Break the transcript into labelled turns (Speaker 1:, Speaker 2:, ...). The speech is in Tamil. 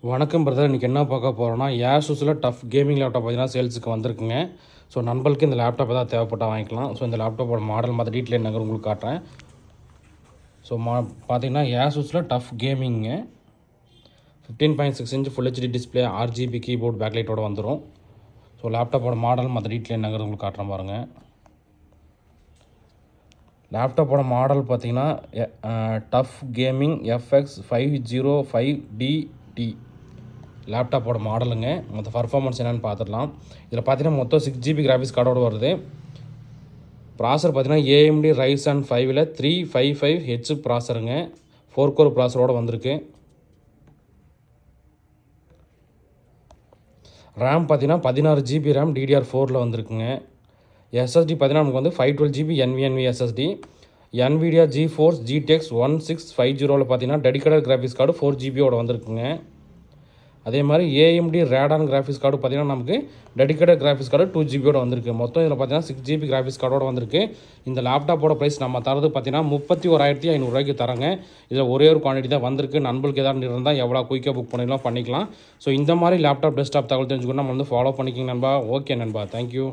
Speaker 1: வணக்கம் பிரதர். இன்றைக்கி என்ன பார்க்க போகிறோன்னா, ASUSல டஃப் கேமிங் லேப்டாப் பார்த்தீங்கன்னா சேல்ஸுக்கு வந்திருக்குங்க. ஸோ நண்பர்களுக்கு இந்த லேப்டாப் ஏதாவது தேவைப்பட்டால் வாங்கிக்கலாம். ஸோ இந்த லேப்டாப்போட மாடல் மற்ற டீட்டெயில் என்னங்க உங்களுக்கு காட்டுறேன். ஸோ பார்த்தீங்கன்னா ASUSல டஃப் கேமிங்க 15.6 inch full HD display, RGB keyboard, பேக்லைட்டோடு வந்துடும். ஸோ லேப்டாப்போட மாடல் மற்ற டீட்டெயில் என்னங்கிறது உங்களுக்கு காட்டுறேன் பாருங்கள். லேப்டாப்போட மாடல் பார்த்தீங்கன்னா டஃப் கேமிங் FX505DT லேப்டாப்போட மாடலுங்க. மொத்த பர்ஃபார்மன்ஸ் என்னென்னு பார்த்துடலாம். இதில் பார்த்தீங்கன்னா மொத்தம் 6 GB கிராஃபிக்ஸ் கார்டோடு வருது. ப்ராசர் பார்த்தீங்கன்னா AMD Ryzen 5ல் 355H ப்ராசருங்க. 4 கோர் ப்ராசரோடு வந்திருக்கு. ரேம் பார்த்தீங்கன்னா 16 GB ரேம் DDR4ல் வந்திருக்குங்க. SSD பார்த்தீங்கன்னா நமக்கு வந்து 512 GB NVMe SSD. NVIDIA GeForce GTX 1650ல் பார்த்தீங்கன்னா டெடிகேட்டட் கிராஃபிக்ஸ் கார்டு 4 GBயோட வந்திருக்குங்க. அதே மாதிரி AMD Radeon கிராஃபிக்ஸ் கார்டு பார்த்தீங்கன்னா நமக்கு டெடிகேட்டட் கிராஃபிக்ஸ் கார்டு 2 GBயோட வந்திருக்கு. மொத்தம் இதில் பார்த்தீங்கன்னா 6 GB கிராஃபிக்ஸ் கார்டோட வந்திருக்கு. இந்த லேப்டாப்போட ப்ரைஸ் நம்ம தரது பார்த்தீங்கன்னா 31,500 தரங்க. இதில் ஒரே ஒரு குவான்டிட்டி தான் வந்திருக்கு. நண்பர்களுக்கு ஏதாவது இருந்தால் எவ்வளோ குயிக்காக புக் பண்ணிக்கலாம். ஸோ இந்த மாதிரி லேப்டாப் டெஸ்க்டாப் தகவல் தெரிஞ்சுக்கணும் நம்ம வந்து ஃபாலோ பண்ணிக்கிங்க நண்பா. ஓகே நண்பா, தேங்க்யூ.